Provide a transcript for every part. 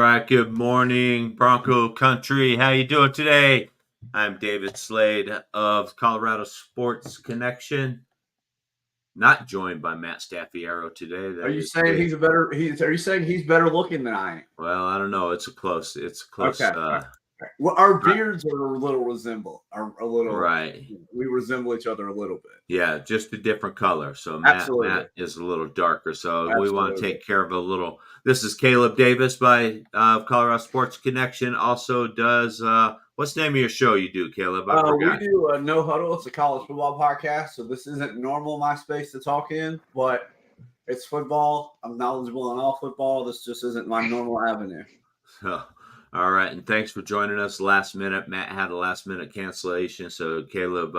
right, good morning, Bronco Country. How you doing today? I'm David Slade of Colorado Sports Connection. Not joined by Matt Staffiero today. Are you saying he's better? Are you saying he's better looking than I am? Well, I don't know. It's a close. Okay. Well, our beards are a little right. We resemble each other a little bit. Yeah, just a different color. So Matt is a little darker. So we want to take care of a little. This is Caleb Davis by Colorado Sports Connection. Also does what's the name of your show you do, Caleb? We do No Huddle. It's a college football podcast. So this isn't normal my space to talk in, but it's football. I'm knowledgeable on all football. This just isn't my normal avenue. All right, and thanks for joining us last minute. Matt had a last minute cancellation, so Caleb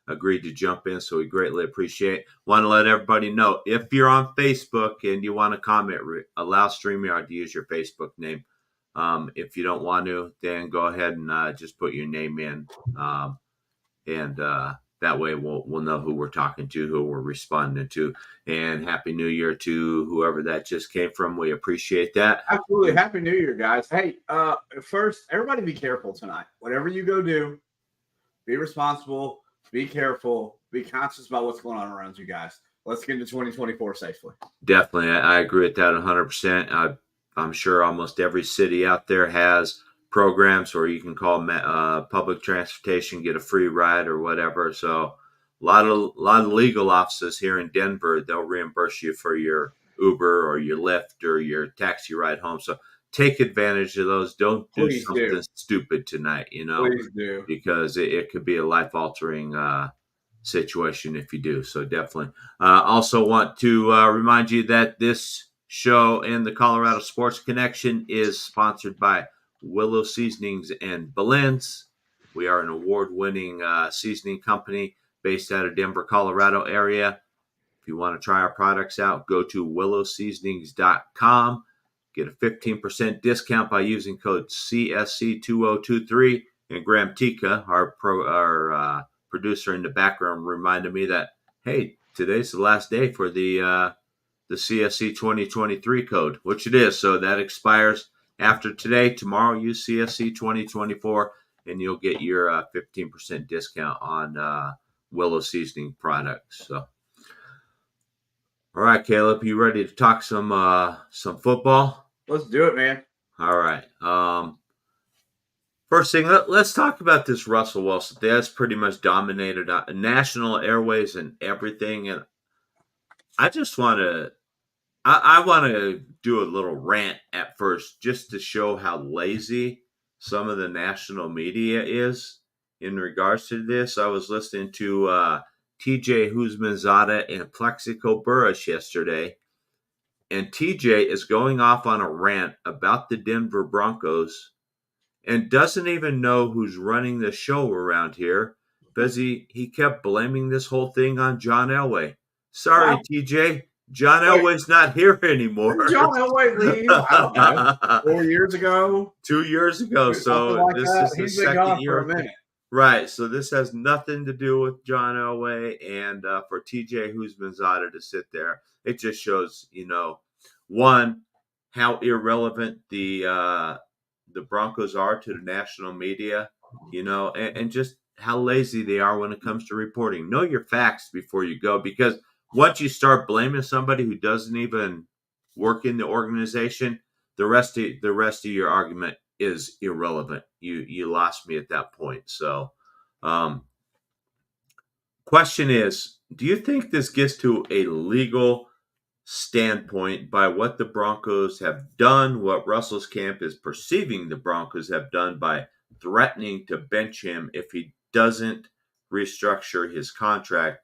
agreed to jump in, so we greatly appreciate. Want to let everybody know, if you're on Facebook and you want to comment, allow StreamYard to use your Facebook name. If you don't want to, then go ahead and just put your name in, and that way we'll know who we're talking to, who we're responding to. And Happy New Year to whoever that just came from. We appreciate that. Absolutely. Happy New Year, guys. Hey, first, everybody be careful tonight. Whatever you go do, be responsible, be careful, be conscious about what's going on around you guys. Let's get into 2024 safely. Definitely. I agree with that 100%. I'm sure almost every city out there has programs where you can call public transportation, get a free ride or whatever. So a lot of legal offices here in Denver, they'll reimburse you for your Uber or your Lyft or your taxi ride home. So take advantage of those. Don't do something stupid tonight, Please do. Because it could be a life-altering situation if you do. So definitely. Also want to remind you that this show and the Colorado Sports Connection is sponsored by Willow Seasonings and Blends. We are an award-winning seasoning company based out of Denver, Colorado area. If you want to try our products out, go to willowseasonings.com. Get a 15% discount by using code CSC2023. And Graham Tika, our producer in the background, reminded me that, hey, today's the last day for the CSC 2023 code, which it is. So that expires after today. Tomorrow, use CSC 2024, and you'll get your 15% discount on Willow Seasoning products. So, all right, Caleb, you ready to talk some football? Let's do it, man. All right. First thing, let's talk about this Russell Wilson. That's pretty much dominated national airways and everything. And I just want to I want to do a little rant at first just to show how lazy some of the national media is in regards to this. I was listening to TJ Houshmandzadeh and Plexico Burress yesterday, and TJ is going off on a rant about the Denver Broncos and doesn't even know who's running the show around here because he kept blaming this whole thing on John Elway. Sorry, wow. TJ. John Elway's not here anymore. Did John Elway leave? I don't know. 4 years ago? 2 years ago. So like this is the second year. For a minute. Right. So this has nothing to do with John Elway. And for TJ Houshmandzadeh to sit there, it just shows, one, how irrelevant the Broncos are to the national media, and just how lazy they are when it comes to reporting. Know your facts before you go, because once you start blaming somebody who doesn't even work in the organization, the rest of your argument is irrelevant. You lost me at that point. So, question is, do you think this gets to a legal standpoint by what the Broncos have done, what Russell's camp is perceiving the Broncos have done by threatening to bench him if he doesn't restructure his contract?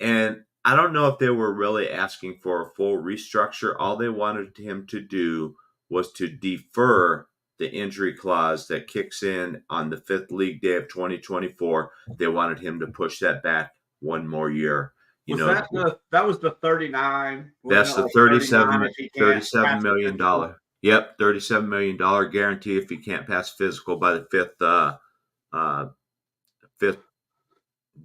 And I don't know if they were really asking for a full restructure. All they wanted him to do was to defer the injury clause that kicks in on the 5th league day of 2024. They wanted him to push that back one more year. That was the 39. That's the $37 million. Yep, $37 million guarantee if he can't pass physical by the 5th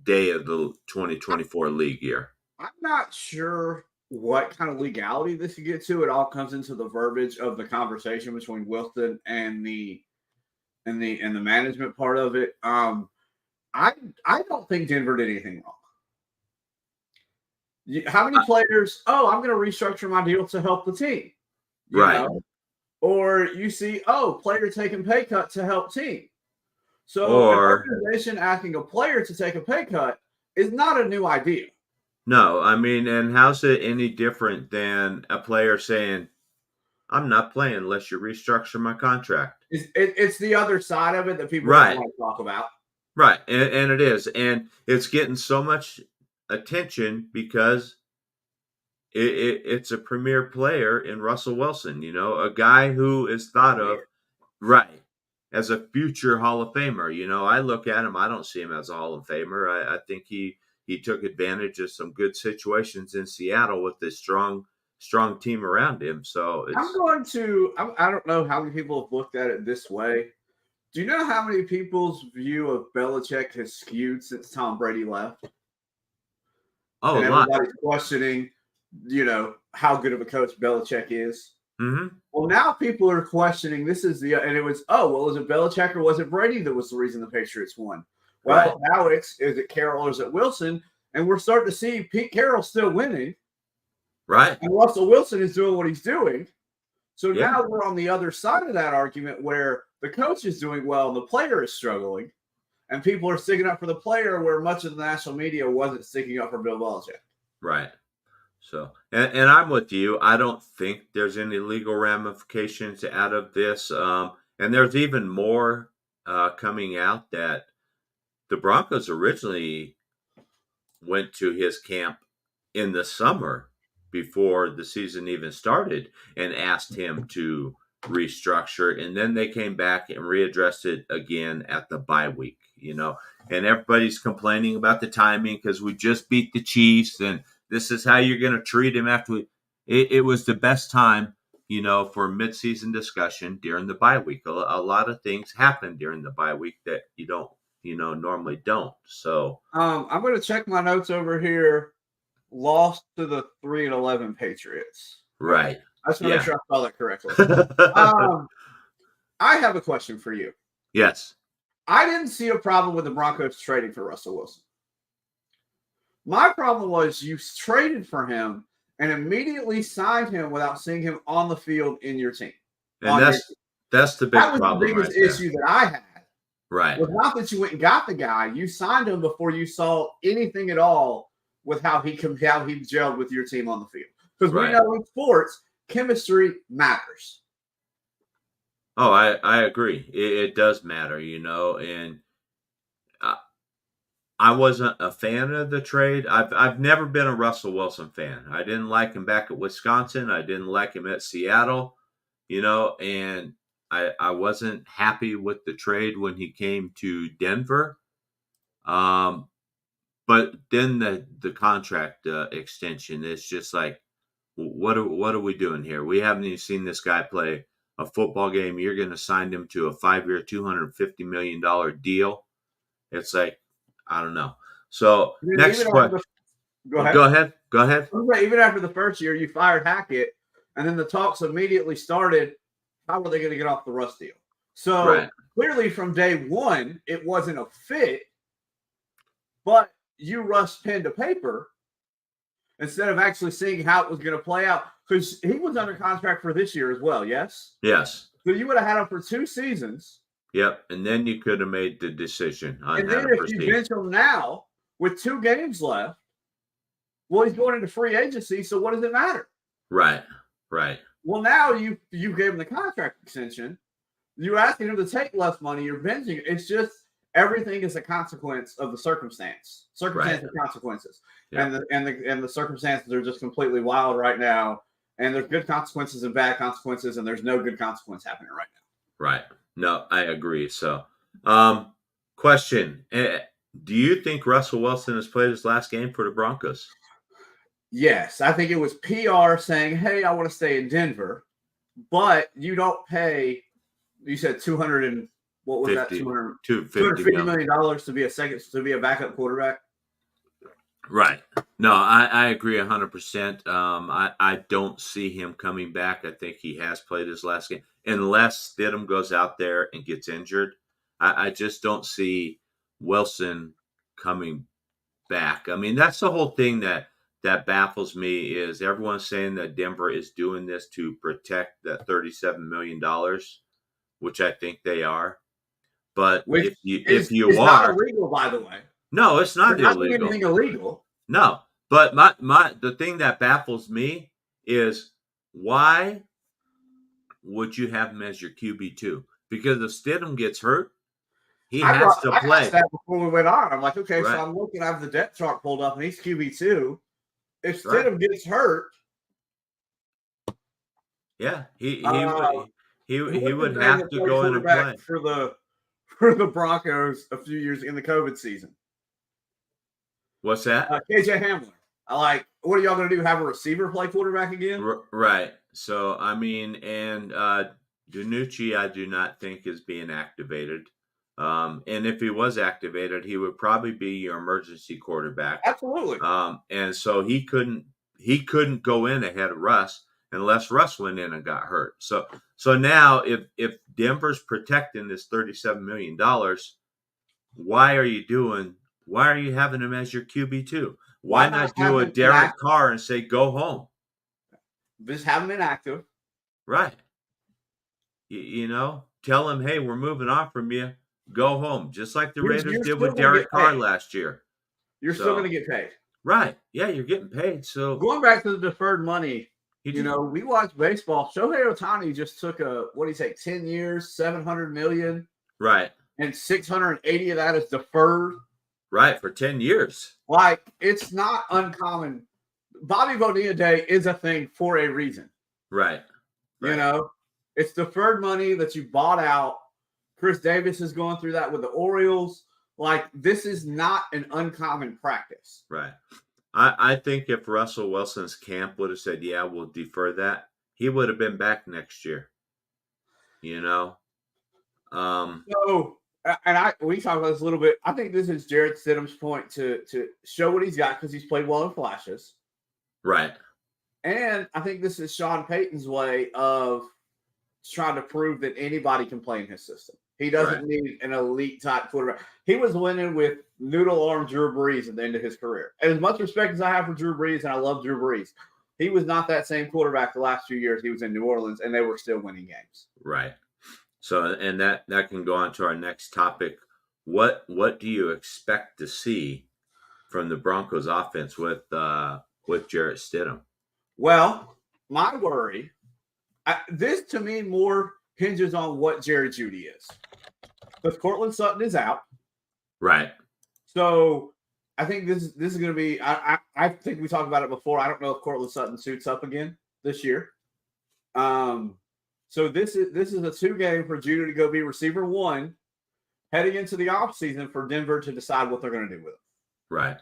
day of the 2024 league year. I'm not sure what kind of legality this could get to. It all comes into the verbiage of the conversation between Wilson and the management part of it. I don't think Denver did anything wrong. How many players? Oh, I'm going to restructure my deal to help the team. You know? Or you see, player taking pay cut to help team. So an organization asking a player to take a pay cut is not a new idea. No, I mean, and how's it any different than a player saying, I'm not playing unless you restructure my contract? It's the other side of it that people don't want to talk about. Right, and it is. And it's getting so much attention because it's a premier player in Russell Wilson, a guy who is thought of, as a future Hall of Famer. I look at him, I don't see him as a Hall of Famer. I think he took advantage of some good situations in Seattle with this strong team around him. So I don't know how many people have looked at it this way. Do you know how many people's view of Belichick has skewed since Tom Brady left? Oh, and everybody's questioning, how good of a coach Belichick is. Mm-hmm. Well, now people are questioning. Is it Belichick or was it Brady that was the reason the Patriots won? Well, now is it Carroll or is it Wilson? And we're starting to see Pete Carroll still winning. Right. And Russell Wilson is doing what he's doing. So now we're on the other side of that argument where the coach is doing well and the player is struggling. And people are sticking up for the player where much of the national media wasn't sticking up for Bill Belichick. Right. So, and I'm with you. I don't think there's any legal ramifications out of this. And there's even more coming out that the Broncos originally went to his camp in the summer before the season even started and asked him to restructure. And then they came back and readdressed it again at the bye week, and everybody's complaining about the timing because we just beat the Chiefs and this is how you're going to treat him after it was the best time, for mid-season discussion during the bye week. A lot of things happen during the bye week that you don't, normally don't. So I'm going to check my notes over here. Lost to the 3-11 Patriots. Right. I just want to make sure I spelled that correctly. I have a question for you. Yes. I didn't see a problem with the Broncos trading for Russell Wilson. My problem was you traded for him and immediately signed him without seeing him on the field in your team. And that's the big problem. That was the biggest issue that I had. Right. Was not that you went and got the guy. You signed him before you saw anything at all with how he gelled with your team on the field. Because we know in sports, chemistry matters. Oh, I agree. It does matter, and I wasn't a fan of the trade. I've never been a Russell Wilson fan. I didn't like him back at Wisconsin. I didn't like him at Seattle, and I wasn't happy with the trade when he came to Denver. But then the contract extension is just like, what are we doing here? We haven't even seen this guy play a football game. You're going to sign him to a 5-year, $250 million deal. It's like, I don't know. So next question. Go ahead. Even after the first year, you fired Hackett, and then the talks immediately started. How are they going to get off the Russ deal? So clearly from day one, it wasn't a fit, but you rushed pen to paper instead of actually seeing how it was going to play out. Because he was under contract for this year as well, yes? Yes. So you would have had him for 2 seasons. Yep, and then you could have made the decision on and how then to if proceed. You bench him now with 2 games left, well, he's going into free agency, so what does it matter? Right. Well, now you gave him the contract extension. You're asking him to take less money. You're benching. It's just everything is a consequence of the circumstance. Circumstances and consequences. Yeah. And the circumstances are just completely wild right now. And there's good consequences and bad consequences, and there's no good consequence happening right now. Right. No, I agree. So, question. Do you think Russell Wilson has played his last game for the Broncos? Yes. I think it was PR saying, hey, I want to stay in Denver. But you don't pay, you said $250 million to be a backup quarterback? Right. No, I agree 100%. I don't see him coming back. I think he has played his last game. Unless Stidham goes out there and gets injured, I just don't see Wilson coming back. I mean, that's the whole thing that baffles me is everyone's saying that Denver is doing this to protect that $37 million, which I think they are. But Which if you is not are, illegal, by the way. no, it's They're not not doing illegal. anything illegal. No, but my the thing that baffles me is why would you have him as your QB2? Because if Stidham gets hurt, he has to I asked play. that before we went on. I'm like, okay, so Right, I'm looking, I have the depth chart pulled up, and he's QB2. If right. Stidham gets hurt, Yeah, uh, he what's his would name have that to played go in and quarterback play. for the Broncos a few years in the COVID season? What's that? KJ Hamler. I like, what are y'all going to do? Have a receiver play quarterback again? Right. So I mean, and Danucci, I do not think is being activated. And if he was activated, he would probably be your emergency quarterback. Absolutely. And so he couldn't go in ahead of Russ unless Russ went in and got hurt. So now if Denver's protecting this $37 million, why are you having him as your QB2? Why not have do a him Derek inactive? Carr and say go home? Just have him inactive. Right. Tell him, hey, we're moving on from you. Go home, just like the Raiders You're did still with going to Derek get Carr paid. last year. You're still going to get paid. Right. Yeah, you're getting paid. So Going back to the deferred money, he just we watched baseball. Shohei Ohtani just took 10 years, $700 million, right. and 680 of that is deferred. Right, for 10 years. Like, it's not uncommon. Bobby Bonilla Day is a thing for a reason. Right. It's deferred money that you bought out. Chris Davis is going through that with the Orioles. Like, this is not an uncommon practice. Right. I think if Russell Wilson's camp would have said, yeah, we'll defer that, he would have been back next year. So, and we talked about this a little bit. I think this is Jarrett Stidham's point to show what he's got because he's played well in flashes. Right. And I think this is Sean Payton's way of trying to prove that anybody can play in his system. He doesn't need an elite type quarterback. He was winning with noodle arm Drew Brees at the end of his career. And as much respect as I have for Drew Brees, and I love Drew Brees, he was not that same quarterback the last few years he was in New Orleans, and they were still winning games. Right. So, and that can go on to our next topic. What do you expect to see from the Broncos offense with Jarrett Stidham? Well, my worry, this to me more hinges on what Jerry Jeudy is. Because Cortland Sutton is out. Right. So I think this is going to be, I think we talked about it before. I don't know if Cortland Sutton suits up again this year. So this is a 2-game for Jeudy to go be receiver 1 heading into the offseason for Denver to decide what they're going to do with him. Right.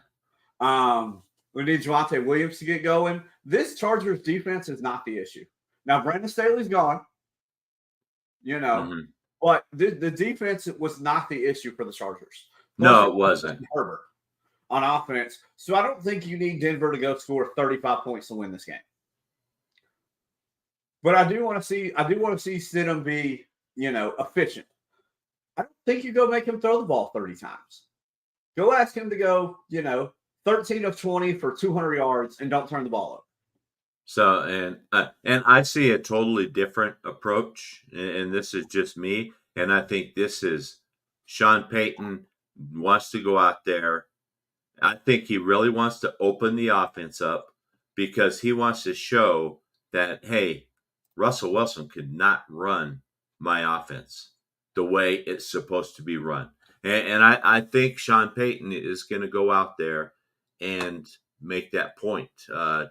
We need Javonte Williams to get going. This Chargers defense is not the issue. Now, Brandon Staley's gone, but the defense was not the issue for the Chargers. No, it wasn't. Herbert on offense. So I don't think you need Denver to go score 35 points to win this game. But I do want to see Stidham be, efficient. I don't think you go make him throw the ball 30 times. Go ask him to go, 13 of 20 for 200 yards and don't turn the ball over. So, and I see a totally different approach, and this is just me, and I think this is Sean Payton wants to go out there. I think he really wants to open the offense up because he wants to show that, hey, Russell Wilson could not run my offense the way it's supposed to be run. And I think Sean Payton is going to go out there and make that point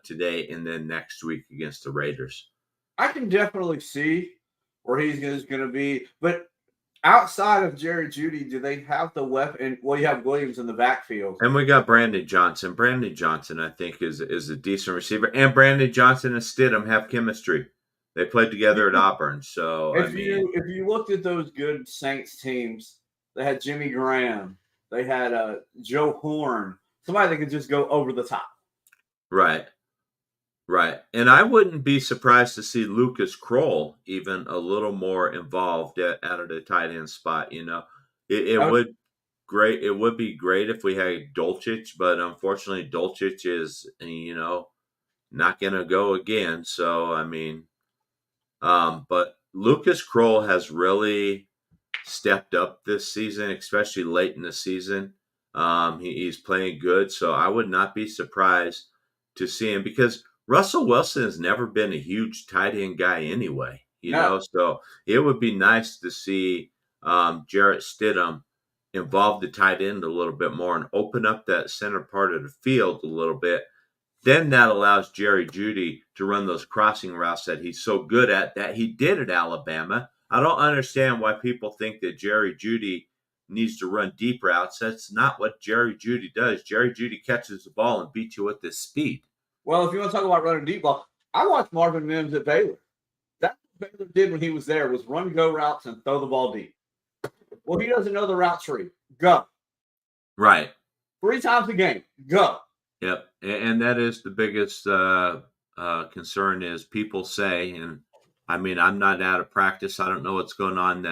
today and then next week against the Raiders. I can definitely see where he's going to be. But outside of Jerry Jeudy, do they have the weapon? Well, you have Williams in the backfield. And we got Brandon Johnson. Brandon Johnson, I think, is a decent receiver. And Brandon Johnson and Stidham have chemistry. They played together at Auburn. So, if you looked at those good Saints teams, they had Jimmy Graham. They had Joe Horn. somebody that can just go over the top. Right. Right. And I wouldn't be surprised to see Lucas Kroll even a little more involved at the tight end spot. It would great. It would be great if we had Dulcich, but unfortunately Dulcich is, not going to go again. So, I mean, but Lucas Kroll has really stepped up this season, especially late in the season. He's playing good. So I would not be surprised to see him because Russell Wilson has never been a huge tight end guy anyway, so it would be nice to see Jarrett Stidham involve the tight end a little bit more and open up that center part of the field a little bit. Then that allows Jerry Jeudy to run those crossing routes that he's so good at that he did at Alabama. I don't understand why people think that Jerry Jeudy needs to run deep routes. That's not what Jerry Jeudy does. Jerry Jeudy catches the ball and beats you with his speed. Well, if you want to talk about running deep ball, I watched Marvin Mims at Baylor. That's what Baylor did when he was there was run go routes and throw the ball deep. Well, he doesn't know the route tree. Go. Right. 3 times a game. Go. Yep. And that is the biggest concern is people say, and I mean, I'm not out of practice. I don't know what's going on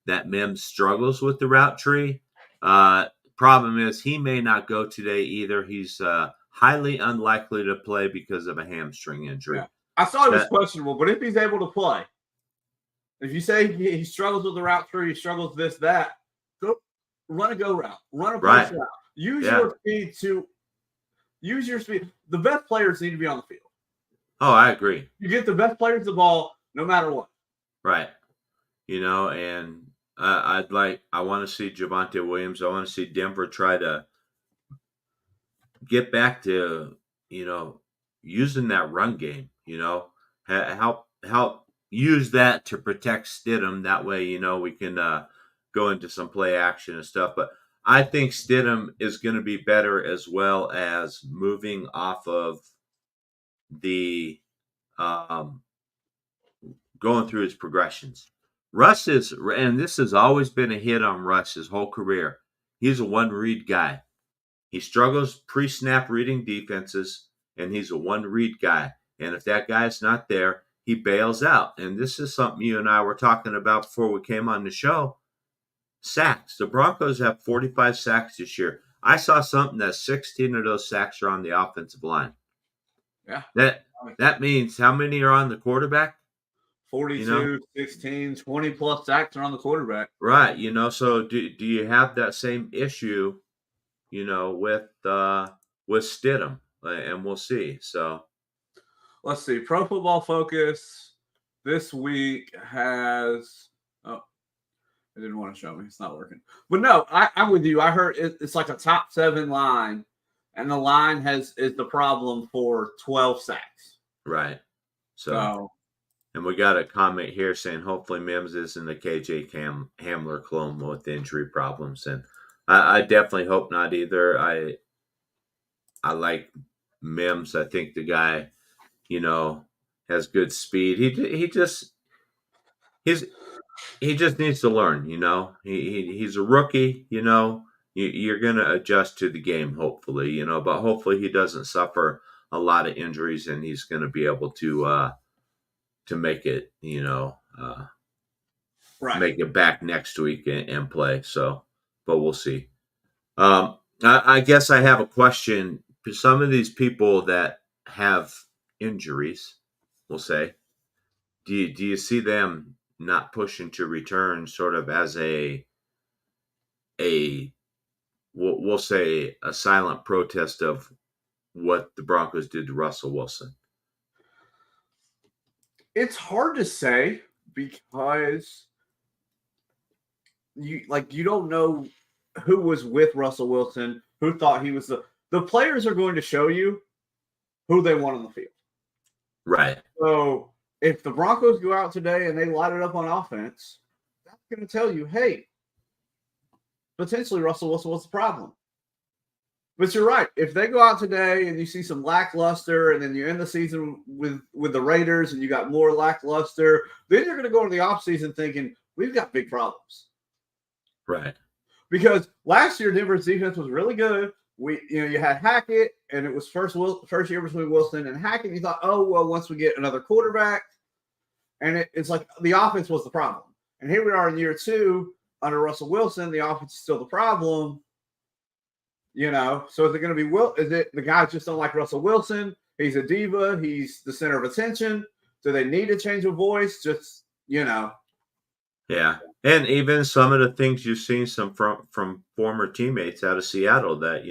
that Mims struggles with the route tree. Problem is he may not go today either. He's highly unlikely to play because of a hamstring injury. Yeah. I saw he was questionable, but if he's able to play, if you say he struggles with the route tree, he struggles with this, that, go run a go route, run a push route. Use your speed. The best players need to be on the field. Oh, I agree. You get the best players the ball no matter what. Right. And I want to see Javonte Williams. I want to see Denver try to get back to, using that run game, help use that to protect Stidham. That way, we can go into some play action and stuff. But I think Stidham is going to be better as well as moving off of the going through his progressions. Russ is, and this has always been a hit on Russ his whole career. He's a one-read guy. He struggles pre-snap reading defenses, and he's a one-read guy. And if that guy's not there, he bails out. And this is something you and I were talking about before we came on the show. Sacks. The Broncos have 45 sacks this year. I saw something that 16 of those sacks are on the offensive line. Yeah. That means how many are on the quarterback? 42, 16, 20 plus sacks are on the quarterback. Right. So do you have that same issue, with Stidham? And we'll see. So let's see. Pro Football Focus this week has it didn't want to show me. It's not working. But no, I'm with you. I heard it's like a top 7 line, and the line is the problem for 12 sacks. Right. So and we got a comment here saying hopefully Mims isn't a KJ Hamler clone with injury problems. And I definitely hope not either. I like Mims. I think the guy, has good speed. He just needs to learn, He's a rookie, You're going to adjust to the game, hopefully, but hopefully he doesn't suffer a lot of injuries and he's going to be able to make it, make it back next week and play. So, but we'll see. I guess I have a question. Some of these people that have injuries, we'll say, do you see them not pushing to return sort of as we'll say a silent protest of what the Broncos did to Russell Wilson? It's hard to say because you don't know who was with Russell Wilson, who thought he was the players are going to show you who they want on the field. Right. So if the Broncos go out today and they light it up on offense, that's going to tell you, hey, potentially Russell Wilson was the problem. But you're right. If they go out today and you see some lackluster and then you end the season with the Raiders and you got more lackluster, then you're going to go into the offseason thinking, we've got big problems. Right. Because last year, Denver's defense was really good. you had Hackett, and it was first year between Wilson and Hackett. You thought, oh well, once we get another quarterback, and it's like the offense was the problem. And here we are in year 2 under Russell Wilson. The offense is still the problem. So is it going to be Is it the guys just don't like Russell Wilson? He's a diva. He's the center of attention. Do they need a change of voice? Just Yeah. And even some of the things you've seen from former teammates out of Seattle that,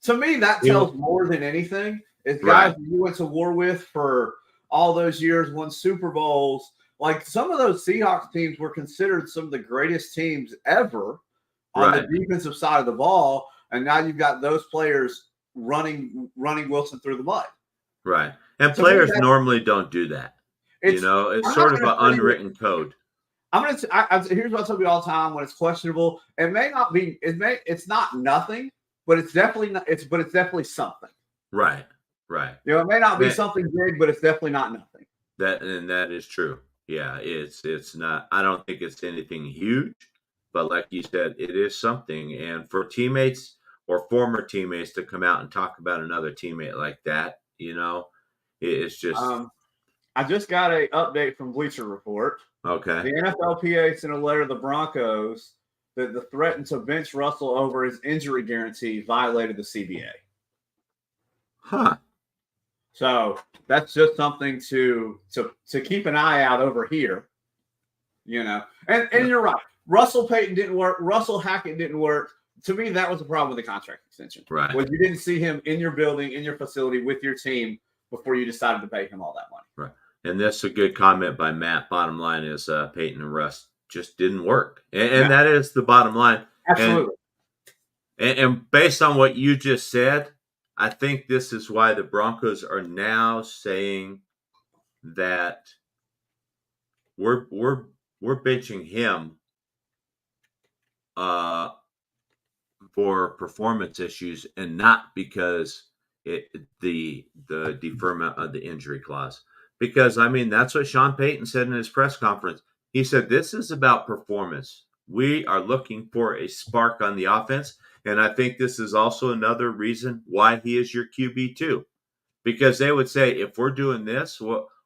To me, that tells more than anything. It's guys you went to war with for all those years, won Super Bowls. Like some of those Seahawks teams were considered some of the greatest teams ever on the defensive side of the ball. And now you've got those players running Wilson through the mud. Right. And players normally don't do that. It's sort of an unwritten code. Here's what I tell you all the time when it's questionable. It may not be. It's not nothing, but it's definitely not. It's definitely something. Right. It may not be something big, but it's definitely not nothing. That is true. Yeah, it's not. I don't think it's anything huge, but like you said, it is something. And for teammates or former teammates to come out and talk about another teammate like that, it's just. I just got an update from Bleacher Report. Okay. The NFLPA sent a letter to the Broncos that the threat to bench Russell over his injury guarantee violated the CBA. Huh. So that's just something to keep an eye out over here. And you're right. Russell Payton didn't work. Russell Hackett didn't work. To me, that was the problem with the contract extension. Right. Was you didn't see him in your building, in your facility with your team before you decided to pay him all that money. Right. And that's a good comment by Matt. Bottom line is Peyton and Russ just didn't work. And that is the bottom line. Absolutely. And based on what you just said, I think this is why the Broncos are now saying that we're benching him for performance issues and not because the deferment of the injury clause. Because, that's what Sean Payton said in his press conference. He said, this is about performance. We are looking for a spark on the offense. And I think this is also another reason why he is your QB too. Because they would say, if we're doing this,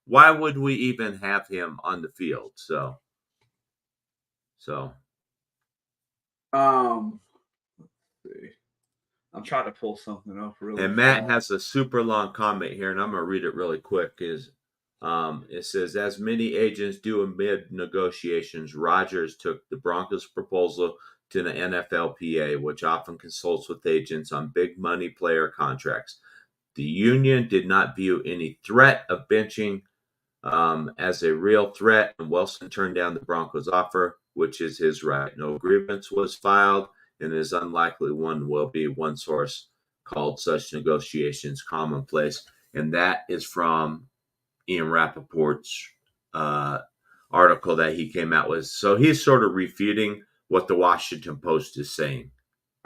why would we even have him on the field? So. Let's see. I'm trying to pull something up really. And Matt has a super long comment here, and I'm going to read it really quick. It says, as many agents do amid negotiations, Rodgers took the Broncos' proposal to the NFLPA, which often consults with agents on big money player contracts. The union did not view any threat of benching as a real threat, and Wilson turned down the Broncos' offer, which is his right. No grievance was filed, and it is unlikely one will be. One source called such negotiations commonplace, and that is from Ian Rappaport's article that he came out with. So he's sort of refuting what the Washington Post is saying.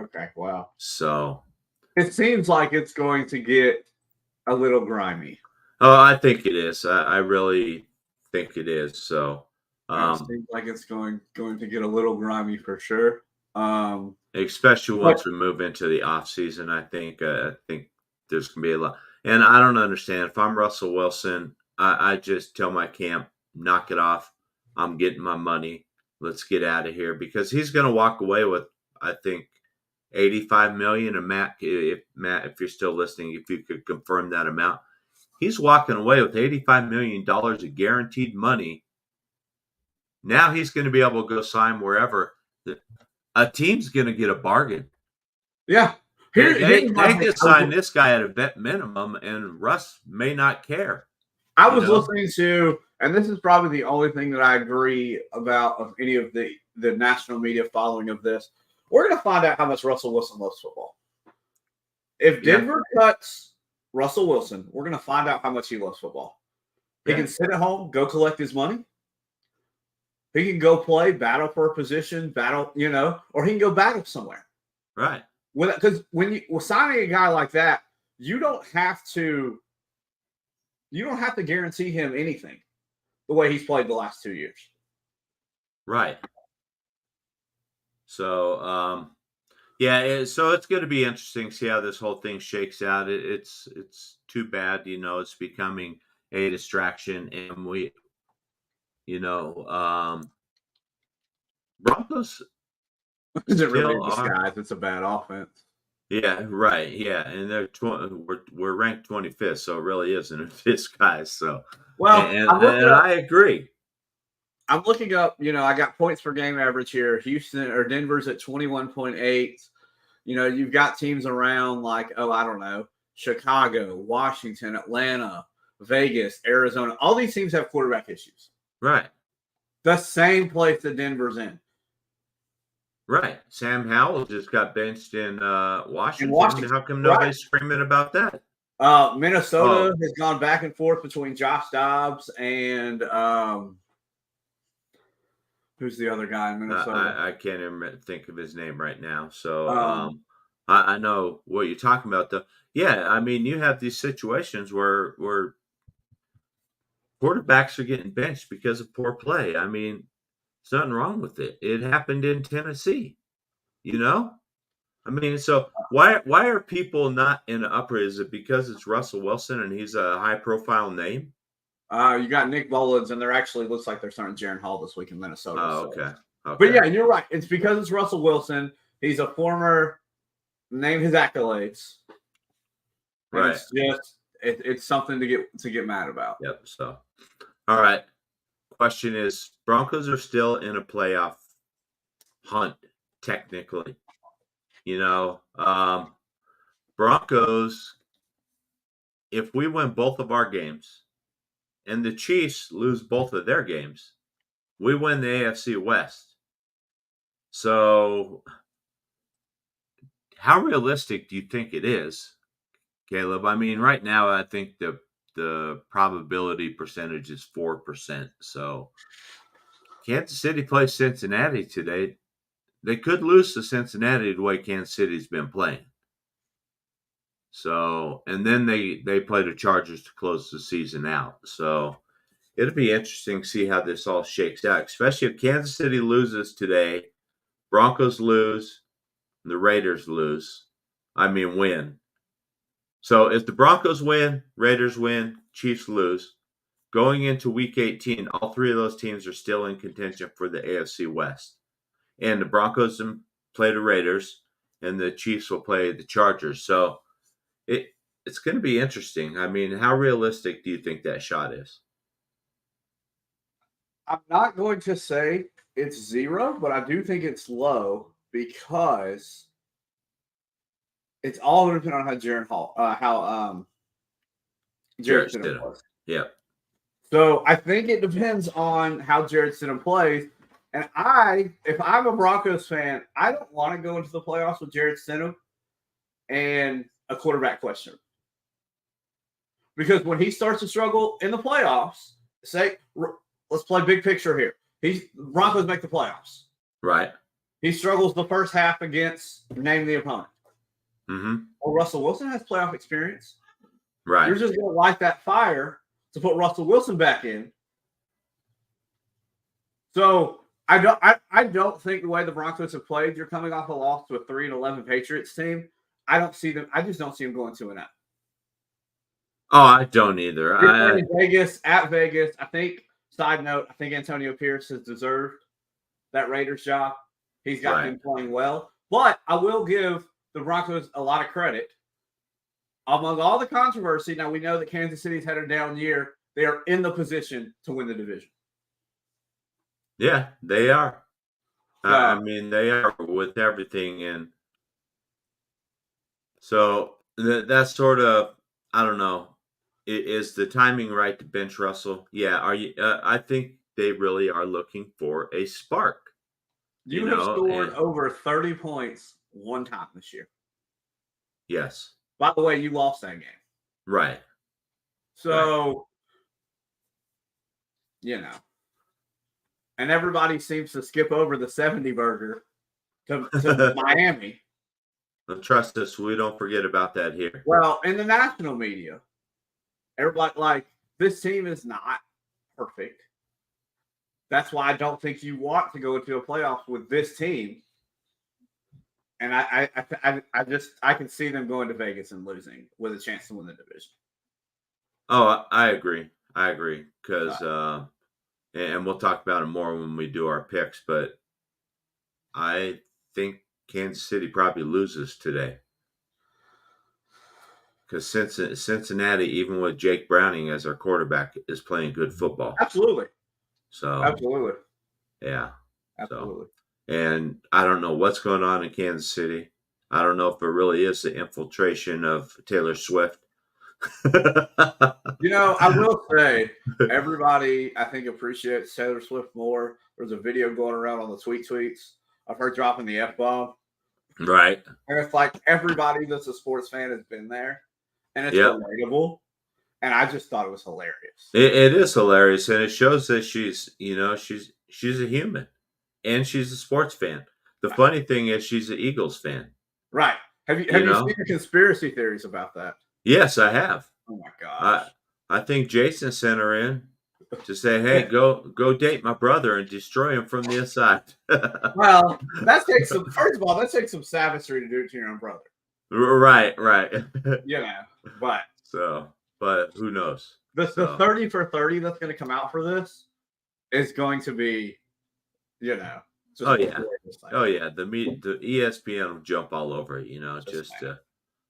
Okay, wow. So it seems like it's going to get a little grimy. Oh, I think it is. I really think it is. So it seems like it's going to get a little grimy for sure. Especially once we move into the off season, I think there's going to be a lot. And I don't understand. If I'm Russell Wilson, I just tell my camp, knock it off. I'm getting my money. Let's get out of here, because he's going to walk away with, I think, $85 million. And Matt, if you're still listening, if you could confirm that amount, he's walking away with $85 million of guaranteed money. Now he's going to be able to go sign wherever. A team's going to get a bargain. Yeah. They can sign this guy at a vet minimum, and Russ may not care. I was listening to, and this is probably the only thing that I agree about of any of the national media following of this. We're going to find out how much Russell Wilson loves football. If Denver cuts Russell Wilson, we're going to find out how much he loves football. He can sit at home, go collect his money. He can go play, battle for a position, or he can go battle somewhere. Right. Because when you're signing a guy like that, you don't have to guarantee him anything the way he's played the last 2 years. Right. So, Yeah, so it's going to be interesting to see how this whole thing shakes out. It's too bad, it's becoming a distraction, and you know, um, Broncos Is it really still a are. disguise? It's a bad offense. Yeah, right. Yeah, and we're ranked 25th, so it really isn't a disguise. So, Well, and I agree. I'm looking up, I got points per game average here. Houston or Denver's at 21.8. You've got teams around like, oh, I don't know, Chicago, Washington, Atlanta, Vegas, Arizona. All these teams have quarterback issues. Right, The same place that Denver's in. right. Sam Howell just got benched in In Washington. Washington, How come right? nobody's screaming about that? Minnesota Oh, has gone back and forth between Josh Dobbs and who's the other guy in Minnesota? I can't even think of his name right now. So Um, I know what you're talking about, though. Yeah, I mean, you have these situations where quarterbacks are getting benched because of poor play. I mean, there's nothing wrong with it. It happened in Tennessee, you know? I mean, so why are people not in the upper? Is it because it's Russell Wilson and he's a high profile name? you got Nick Mullins, and they're actually looks like they're starting Jaron Hall this week in Minnesota. Oh, So, okay. but Okay. yeah, you're right. It's because it's Russell Wilson. He's a former. Name his accolades, and Right. it's just it's something to get mad about. Yep. So all right. Question is Broncos are still in a playoff hunt, technically. You know, Broncos, if we win both of our games and the Chiefs lose both of their games, we win the AFC West. So, how realistic do you think it is, Caleb? I mean, right now, I think the probability percentage is 4%. So, Kansas City plays Cincinnati today. They could lose to Cincinnati the way Kansas City's been playing. So, and then they play the Chargers to close the season out. So, it'll be interesting to see how this all shakes out, especially if Kansas City loses today, Broncos lose, the Raiders lose. I mean, win. So if the Broncos win, Raiders win, Chiefs lose, going into week 18, all three of those teams are still in contention for the AFC West. And the Broncos play the Raiders, and the Chiefs will play the Chargers. So it's going to be interesting. I mean, how realistic do you think that shot is? I'm not going to say it's zero, but I do think it's low because it's all going to depend on how Jared Jarrett Stidham Stidham. plays. Yeah. So I think it depends on how Jared Stidham plays. And if I'm a Broncos fan, I don't want to go into the playoffs with Jared Stidham and a quarterback question. Because when he starts to struggle in the playoffs, let's play big picture here. Broncos make the playoffs. Right. He struggles the first half against name the opponent. Mm-hmm. Well, Russell Wilson has playoff experience. Right. You're just going to light that fire to put Russell Wilson back in. So I don't think the way the Broncos have played, you're coming off a loss to a 3-11 Patriots team. I just don't see them going 2-0. Oh, I don't either. You're playing Vegas at Vegas. I think. Side note: I think Antonio Pierce has deserved that Raiders job. He's been playing well, but I will give the Broncos a lot of credit. Among all the controversy, now we know that Kansas City's had a down year. They are in the position to win the division. Yeah, they are. I mean, they are with everything, and so that's sort of, I don't know. Is the timing right to bench Russell? Yeah. Are you? I think they really are looking for a spark. You have scored over 30 points one time this year. Yes. By the way, you lost that game. Right. So, and everybody seems to skip over the 70 burger to Miami. But trust us, we don't forget about that here. Well, in the national media, everybody this team is not perfect. That's why I don't think you want to go into a playoff with this team. And I can see them going to Vegas and losing with a chance to win the division. Oh, I agree. I agree because, and we'll talk about it more when we do our picks. But I think Kansas City probably loses today because Cincinnati, even with Jake Browning as our quarterback, is playing good football. Absolutely. So Absolutely. yeah. Absolutely. So, and I don't know what's going on in Kansas City. I don't know if it really is the infiltration of Taylor Swift. I will say everybody, I think, appreciates Taylor Swift more. There's a video going around on the tweets of her dropping the F-bomb. Right. And it's like everybody that's a sports fan has been there. And it's Yep. relatable. And I just thought it was hilarious. It is hilarious, and it shows that she's a human, and she's a sports fan. The funny thing is, she's an Eagles fan. Right. Have you seen the conspiracy theories about that? Yes, I have. Oh my gosh. I think Jason sent her in to say, "Hey, go date my brother and destroy him from the inside." Well, that takes some savagery to do it to your own brother. Right. But who knows? The 30 for 30 that's going to come out for this is going to be, oh yeah. The ESPN will jump all over it,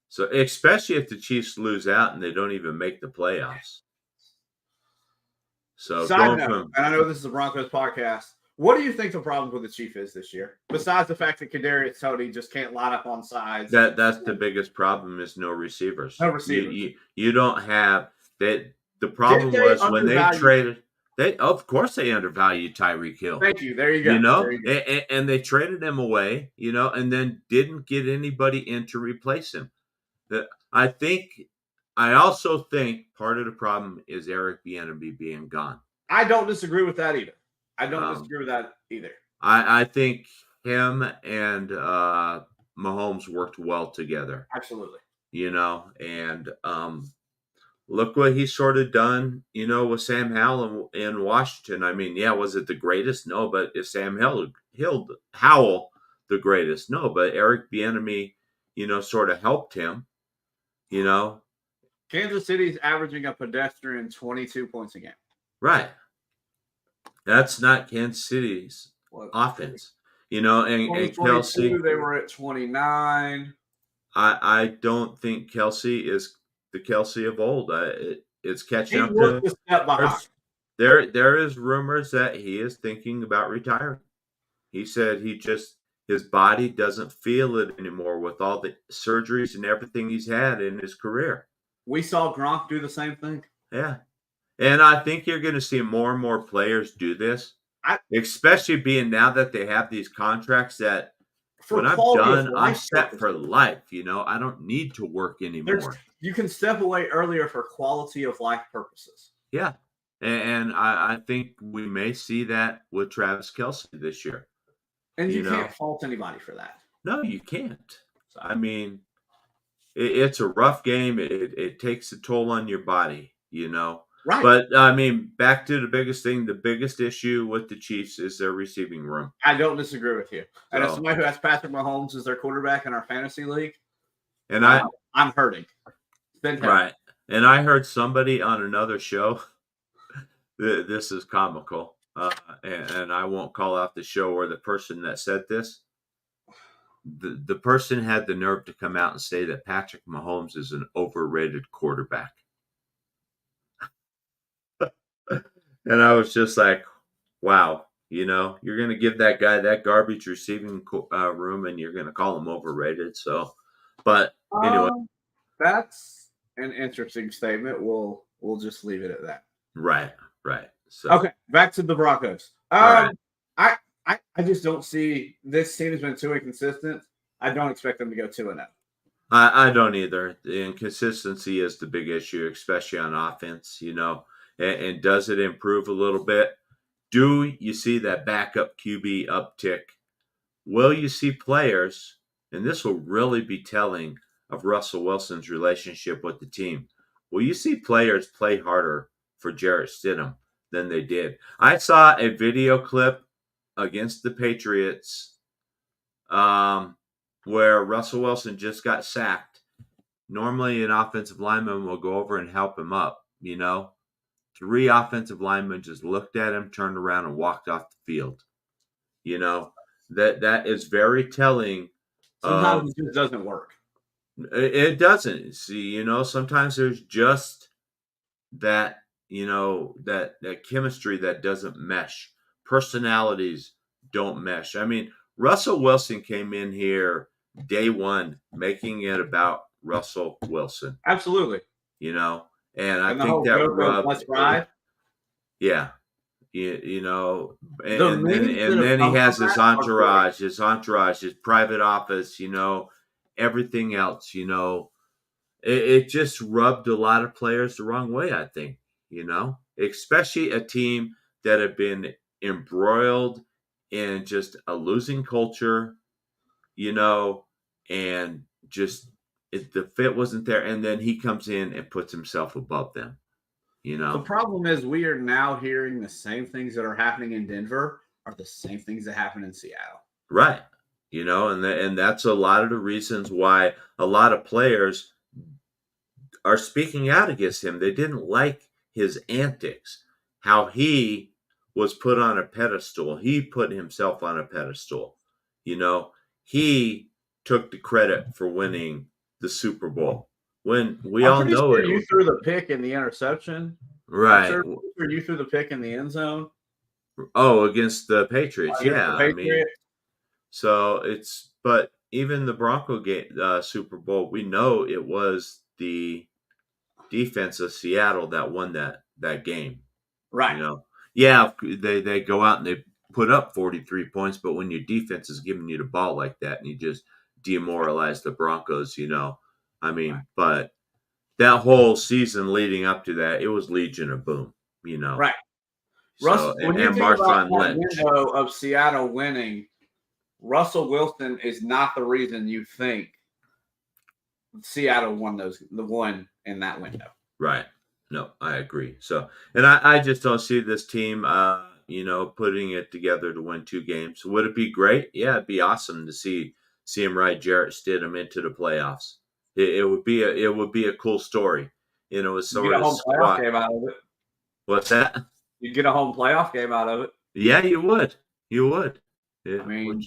so especially if the Chiefs lose out and they don't even make the playoffs. So side note, and I know this is a Broncos podcast. What do you think the problem with the Chiefs is this year? Besides the fact that Kadarius Toney just can't line up on sides. That's the biggest problem is no receivers. No receivers. You don't have that. The problem was when they traded. Of course they undervalued Tyreek Hill. Thank you. There you go. And they traded him away, and then didn't get anybody in to replace him. I also think part of the problem is Eric Bieniemy being gone. I don't disagree with that either. I think him and Mahomes worked well together. Absolutely. And look what he's sort of done, with Sam Howell in Washington. I mean, was it the greatest? No, but is Sam Howell the greatest? No, but Eric Bieniemy, sort of helped him. Kansas City's averaging a pedestrian 22 points a game. Right. That's not Kansas City's offense. And Kelce. They were at 29. I don't think Kelce is the Kelce of old. It's catching up to. A step behind. There is rumors that he is thinking about retiring. He said his body doesn't feel it anymore with all the surgeries and everything he's had in his career. We saw Gronk do the same thing. Yeah. And I think you're going to see more and more players do this, especially being now that they have these contracts that when I'm done, I'm set for life. I don't need to work anymore. You can step away earlier for quality of life purposes. Yeah. And I think we may see that with Travis Kelce this year. And you can't fault anybody for that. No, you can't. I mean, it's a rough game. It takes a toll on your body, Right. But, I mean, back to the biggest thing, the biggest issue with the Chiefs is their receiving room. I don't disagree with you. And as somebody who has Patrick Mahomes as their quarterback in our fantasy league, and I'm hurting. Right. And I heard somebody on another show, this is comical, and I won't call out the show or the person that said this. The person had the nerve to come out and say that Patrick Mahomes is an overrated quarterback. And I was just like, wow, you're going to give that guy that garbage receiving room and you're going to call him overrated. So, but anyway. That's an interesting statement. We'll just leave it at that. Right. So, okay, back to the Broncos. Right. I just don't see this team has been too inconsistent. I don't expect them to go 2-0. I don't either. The inconsistency is the big issue, especially on offense, and does it improve a little bit? Do you see that backup QB uptick? Will you see players, and this will really be telling of Russell Wilson's relationship with the team. Will you see players play harder for Jarrett Stidham than they did? I saw a video clip against the Patriots where Russell Wilson just got sacked, normally an offensive lineman will go over and help him up, 3 offensive linemen just looked at him, turned around, and walked off the field. That is very telling. Sometimes it just doesn't work. It doesn't. See, sometimes there's just that, that chemistry that doesn't mesh. Personalities don't mesh. I mean, Russell Wilson came in here day one, making it about Russell Wilson. Absolutely. And I think that rubbed. Let's ride. Yeah. And then he has his entourage, his private office, everything else, it just rubbed a lot of players the wrong way, I think, especially a team that have been embroiled in just a losing culture, and just the fit wasn't there. And then he comes in and puts himself above them. The problem is we are now hearing the same things that are happening in Denver are the same things that happen in Seattle. Right. And that's a lot of the reasons why a lot of players are speaking out against him. They didn't like his antics, how he was put on a pedestal. He put himself on a pedestal. He took the credit for winning the Super Bowl. When we all know it. You threw the pick and the interception. Right. You threw the pick in the end zone. Oh, against the Patriots. Yeah. I mean, so but even the Bronco game, Super Bowl, we know it was the defense of Seattle that won that game. Right. Yeah, they go out and they put up 43 points, but when your defense is giving you the ball like that and you just demoralize the Broncos, I mean, right. But that whole season leading up to that, it was Legion of Boom, Right. So, Russ, when you think about that window of Seattle winning, Russell Wilson is not the reason you think Seattle won in that window. Right. No, I agree. So, and I just don't see this team, putting it together to win 2 games. Would it be great? Yeah, it'd be awesome to see him ride Jarrett Stidham into the playoffs. It would be a cool story. It's sort of a home playoff game out of it. What's that? You'd get a home playoff game out of it. Yeah, you would. I mean,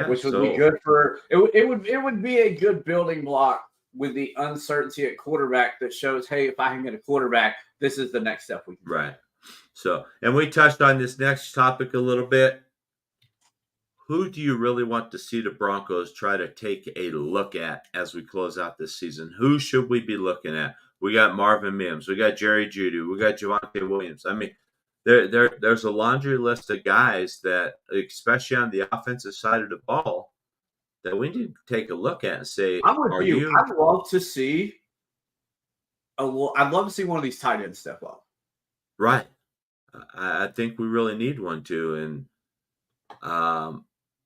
which would be good for it would be a good building block with the uncertainty at quarterback that shows, hey, if I can get a quarterback, this is the next step we can do. Right. So, and we touched on this next topic a little bit. Who do you really want to see the Broncos try to take a look at as we close out this season? Who should we be looking at? We got Marvin Mims. We got Jerry Jeudy. We got Javonte Williams. I mean, there's a laundry list of guys that, especially on the offensive side of the ball, that we need to take a look at and say, I'm with you. I'd love to see one of these tight ends step up. Right. I think we really need one too. And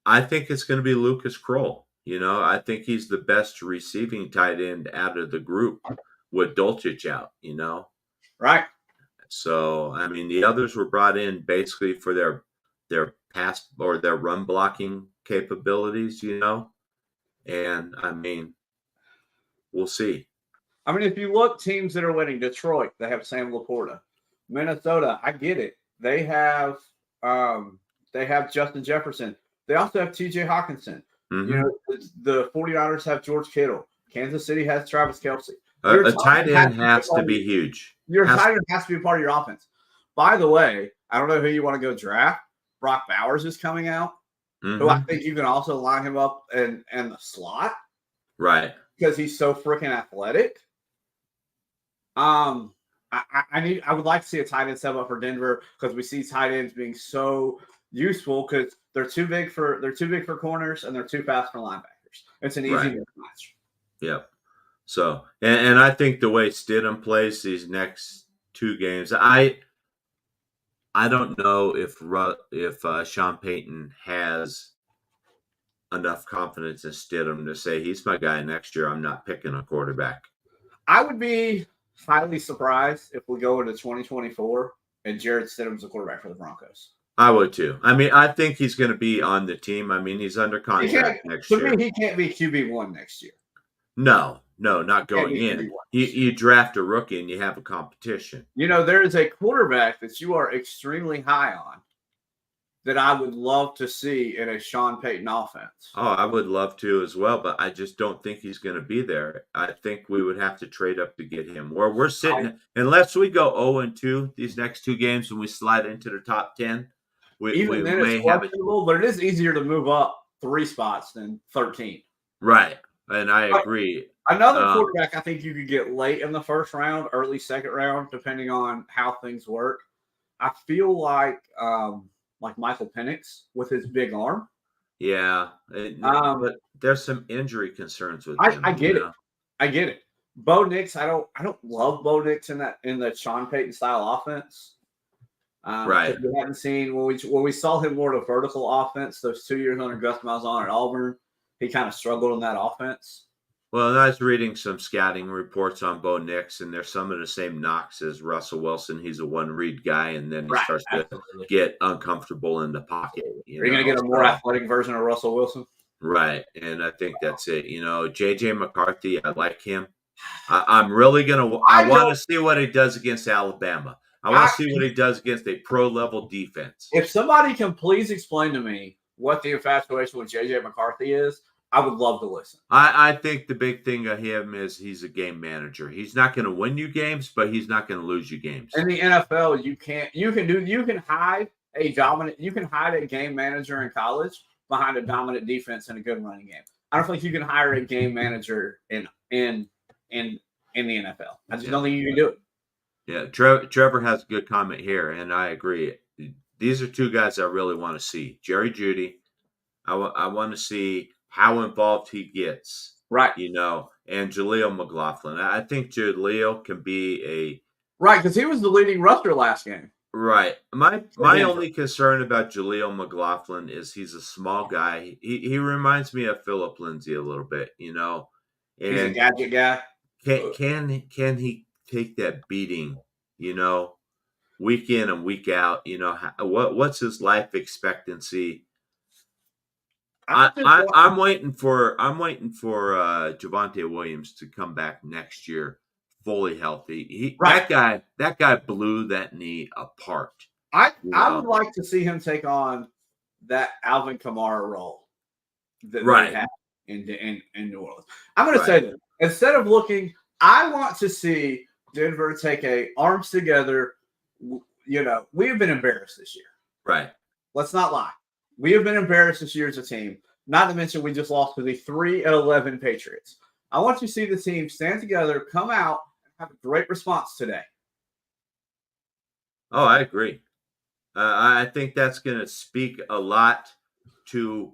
I think it's going to be Lucas Kroll. I think he's the best receiving tight end out of the group with Dulcich out, Right. So, I mean, the others were brought in basically for their pass or their run blocking capabilities, and I mean, we'll see. I mean, if you look, teams that are winning, Detroit, they have Sam Laporta. Minnesota, I get it. They have Justin Jefferson. They also have TJ Hawkinson. Mm-hmm. The 49ers have George Kittle. Kansas City has Travis Kelce. A tight end has to be huge. Your tight end has to be a part of your offense. By the way, I don't know who you want to go draft. Brock Bowers is coming out, who I think you can also line him up in the slot. Right. Because he's so freaking athletic. I would like to see a tight end step up for Denver because we see tight ends being so useful because they're too big for corners and they're too fast for linebackers. It's an easy match. Yep. So, and I think the way Stidham plays these next 2 games, I don't know if Sean Payton has enough confidence in Stidham to say he's my guy next year. I'm not picking a quarterback. I would be highly surprised if we go into 2024 and Jared Stidham's the quarterback for the Broncos. I would too. I mean, I think he's going to be on the team. I mean, he's under He can't. contract next To year. me, he can't be QB1 next year. No, not Can't going be in. QB1 next year. You draft a rookie and you have a competition. There is a quarterback that you are extremely high on that I would love to see in a Sean Payton offense. Oh, I would love to as well, but I just don't think he's going to be there. I think we would have to trade up to get him. Where we're sitting, unless we go 0-2 these next two games and we slide into the top 10, we Then it's may have it. questionable, but it is easier to move up 3 spots than 13. Right, and I agree. Another quarterback I think you could get late in the first round, early second round, depending on how things work. I feel like Michael Penix with his big arm. Yeah, but there's some injury concerns with him. I get it. Bo Nix, I don't love Bo Nix in the Sean Payton style offense. Right. We haven't seen when we saw him more of a vertical offense those 2 years under Gus Malzahn at Auburn. He kind of struggled in that offense. Well, I was reading some scouting reports on Bo Nix, and there's some of the same knocks as Russell Wilson. He's a one-read guy, and then he starts to get uncomfortable in the pocket. Are you going to get a more athletic version of Russell Wilson? Right, and I think that's it. J.J. McCarthy, I like him. I'm really going to – I want to see what he does against Alabama. I want to see what he does against a pro-level defense. If somebody can please explain to me what the infatuation with J.J. McCarthy is, I would love to listen. I think the big thing of him is he's a game manager. He's not going to win you games, but he's not going to lose you games. In the NFL, you can hide a game manager in college behind a dominant defense and a good running game. I don't think you can hire a game manager in the NFL. I just don't think you can do it. Yeah, Trevor has a good comment here, and I agree. These are two guys I really want to see. Jerry Jeudy, I want to see how involved he gets. Right. And Jaleel McLaughlin. I think Jaleel can be a... Right, because he was the leading rusher last game. Right. My only concern about Jaleel McLaughlin is he's a small guy. He reminds me of Philip Lindsay a little bit, And he's a gadget guy. Can he take that beating, week in and week out? What's his life expectancy? I'm waiting for Javonte Williams to come back next year fully healthy. That guy blew that knee apart. I would like to see him take on that Alvin Kamara role that they have in New Orleans. I'm going to say that instead of looking, I want to see Denver take a arms together. We have been embarrassed this year. Right. Let's not lie. We have been embarrassed this year as a team. Not to mention we just lost to the 3-11 Patriots. I want you to see the team stand together, come out, and have a great response today. Oh, I agree. I think that's going to speak a lot to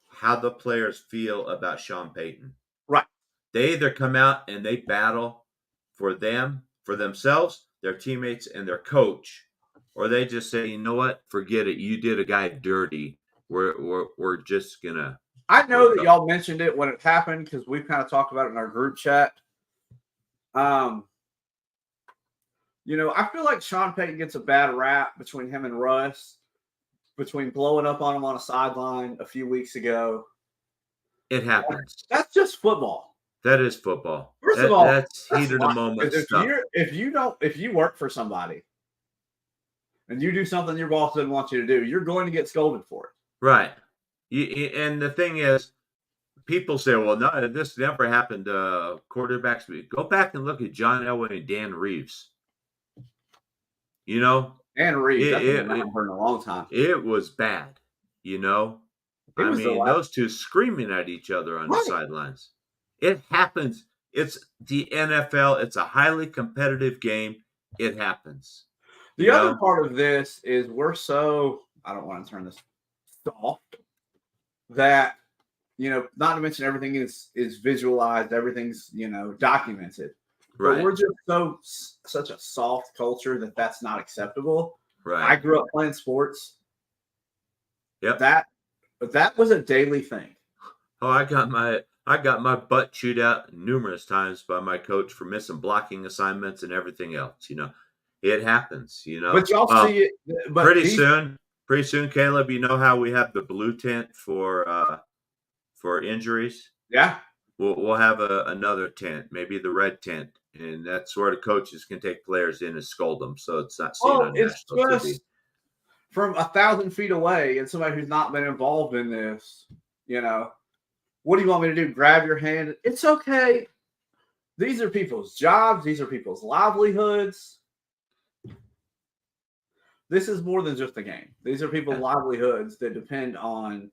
how the players feel about Sean Payton. Right. They either come out and they battle for themselves, their teammates, and their coach, or they just say, you know what, forget it. You did a guy dirty. We're just gonna. I know that y'all mentioned it when it happened because we've kind of talked about it in our group chat. I feel like Sean Payton gets a bad rap between him and Russ, between blowing up on him on a sideline a few weeks ago. It happens. That's just football. That is football. First of all, that's heat of the moment stuff. If you work for somebody and you do something your boss doesn't want you to do, you're going to get scolded for it. Right. And the thing is, people say, well, no, this never happened to quarterbacks. Go back and look at John Elway and Dan Reeves. Dan Reeves, I've been for a long time. It was bad, those two screaming at each other on the sidelines. It happens. It's the NFL. It's a highly competitive game. It happens. The other part of this is we're so, I don't want to turn this soft, that, not to mention everything is visualized, everything's, documented. Right. But we're just such a soft culture that's not acceptable. Right. I grew up playing sports. Yep. That was a daily thing. Oh, I got my butt chewed out numerous times by my coach for missing blocking assignments and everything else. It happens. But y'all see it. But pretty soon, pretty soon, Caleb, you know how we have the blue tent for injuries? Yeah. We'll have another tent, maybe the red tent, and that's where the coaches can take players in and scold them, so it's not seen Well, on it's national TV. just from 1,000 feet away, and somebody who's not been involved in this, what do you want me to do? Grab your hand? It's okay. These are people's jobs. These are people's livelihoods. This is more than just a game. These are people's livelihoods that depend on.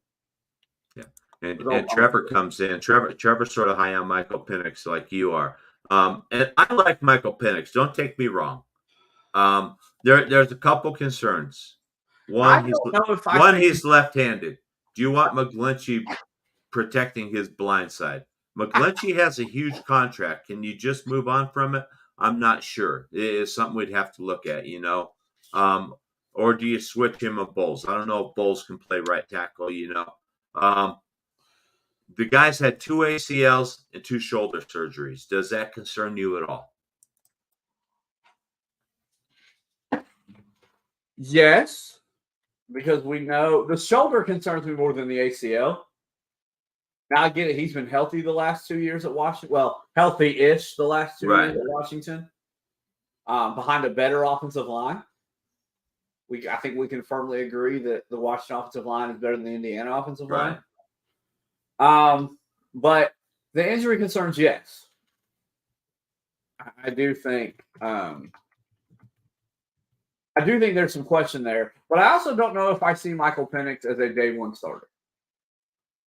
Yeah, and Trevor comes in. Trevor's sort of high on Michael Penix like you are. And I like Michael Penix. Don't take me wrong. There's a couple concerns. One, he's left-handed. Do you want McGlinchey protecting his blind side? McGlinchey has a huge contract. Can you just move on from it? I'm not sure. It is something we'd have to look at, or do you switch him with Bowles? I don't know if Bowles can play right tackle, The guy's had 2 ACLs and 2 shoulder surgeries. Does that concern you at all? Yes, because we know the shoulder concerns me more than the ACL. Now I get it. He's been healthy the last 2 years at Washington. Well, healthy-ish the last 2 years at Washington. Behind a better offensive line. I think we can firmly agree that the Washington offensive line is better than the Indiana offensive line. But the injury concerns, yes. I do think there's some question there. But I also don't know if I see Michael Penix as a day one starter.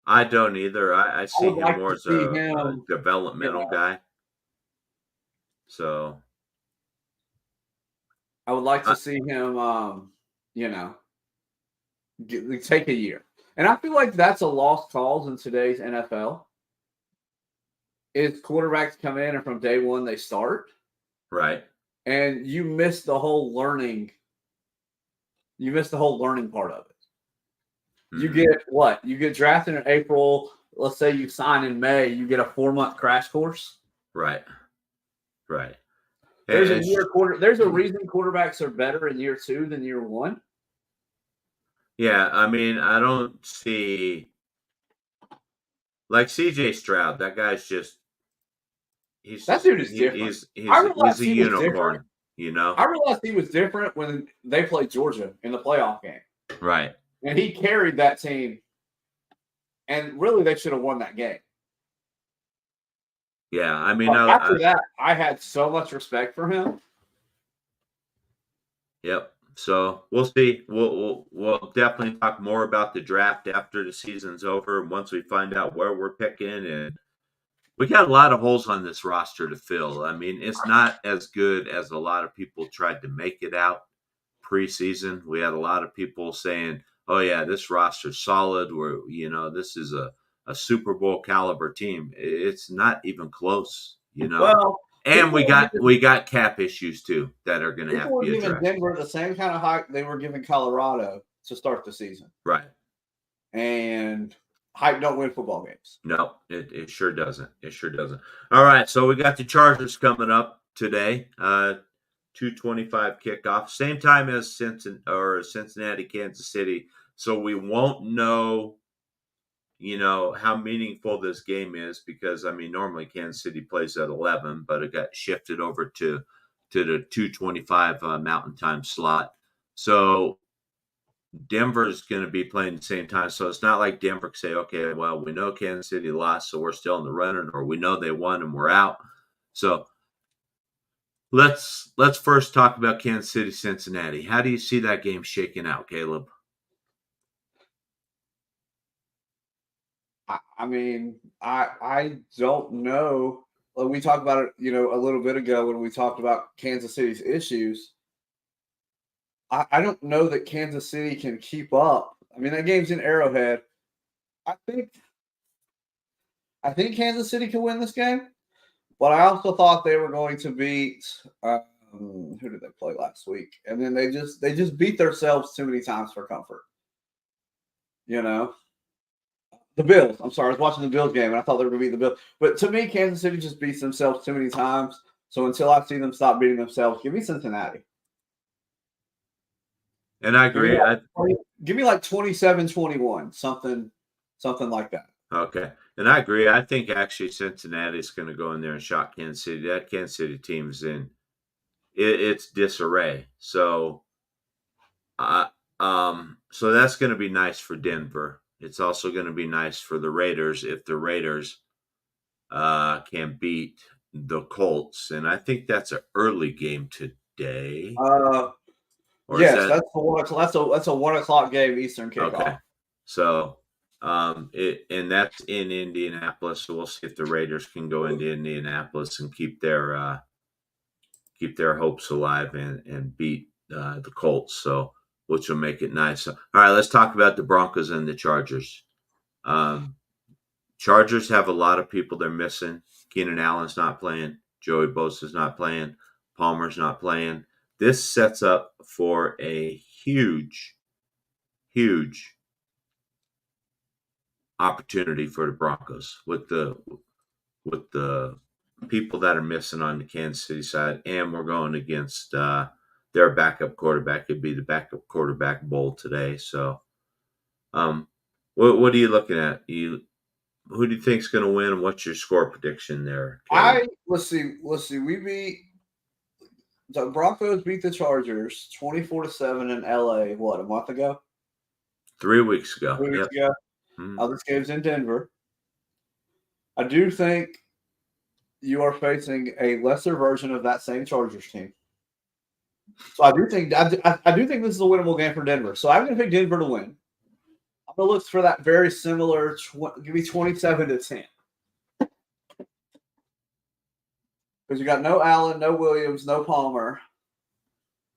I don't either. I see him more as a developmental guy. So I would like to see him, take a year. And I feel like that's a lost cause in today's NFL. Is quarterbacks come in and from day one they start. Right. And you miss the whole learning. You miss the whole learning part of it. You get what? You get drafted in April. Let's say you sign in May. You get a 4-month crash course. Right. There's a reason quarterbacks are better in year 2 than year 1. Yeah, I mean, I don't see like CJ Stroud. That guy's just that dude is different. He's a unicorn. I realized he was different when they played Georgia in the playoff game. Right. And he carried that team. And really, they should have won that game. Yeah, I mean, after that, I had so much respect for him. Yep. So we'll see. We'll definitely talk more about the draft after the season's over. Once we find out where we're picking, and we got a lot of holes on this roster to fill. I mean, it's not as good as a lot of people tried to make it out preseason. We had a lot of people saying, "Oh yeah, this roster's solid. This is a Super Bowl caliber team." It's not even close. Well, and we got cap issues too that are going to have to be addressed. People were giving Denver the same kind of hype they were giving Colorado to start the season. Right. And hype don't win football games. No, it sure doesn't. All right, so we got the Chargers coming up today. 2:25 kickoff, same time as Cincinnati, Kansas City. So we won't know, how meaningful this game is because, I mean, normally Kansas City plays at 11, but it got shifted over to the 2:25 Mountain Time slot. So Denver's going to be playing the same time. So it's not like Denver can say, okay, well, we know Kansas City lost, so we're still in the running, or we know they won and we're out. So let's first talk about Kansas City, Cincinnati. How do you see that game shaking out, Caleb? I mean, I don't know. We talked about it, a little bit ago when we talked about Kansas City's issues. I don't know that Kansas City can keep up. I mean, that game's in Arrowhead. I think Kansas City can win this game, but I also thought they were going to beat who did they play last week? And then they just beat themselves too many times for comfort. The Bills. I'm sorry, I was watching the Bills game and I thought they were going to beat the Bills. But to me, Kansas City just beats themselves too many times. So until I see them stop beating themselves, give me Cincinnati. And I agree. Give me like 27-21, something like that. Okay. And I agree. I think actually Cincinnati's going to go in there and shock Kansas City. That Kansas City team's in it's disarray. So so that's going to be nice for Denver. It's also going to be nice for the Raiders if the Raiders can beat the Colts, and I think that's an early game today. Yes, that's a 1 o'clock. That's a 1 o'clock game Eastern kickoff. Okay, so and that's in Indianapolis. So we'll see if the Raiders can go into Indianapolis and keep their hopes alive and beat the Colts. So which will make it nice. All right, let's talk about the Broncos and the Chargers. Chargers have a lot of people they're missing. Keenan Allen's not playing. Joey Bosa's not playing. Palmer's not playing. This sets up for a huge, huge opportunity for the Broncos with the people that are missing on the Kansas City side, and we're going against their backup quarterback. It'd be the backup quarterback bowl today. So, what are you looking at? Who do you think's going to win, and what's your score prediction there? Let's see. The Broncos beat the Chargers 24-7 in LA. What, a month ago? 3 weeks ago. 3 weeks ago. Mm-hmm. This game's in Denver. I do think you are facing a lesser version of that same Chargers team. So I do think this is a winnable game for Denver. So I'm going to pick Denver to win. I'm going to look for that very similar. Give me 27-10. Because you got no Allen, no Williams, no Palmer.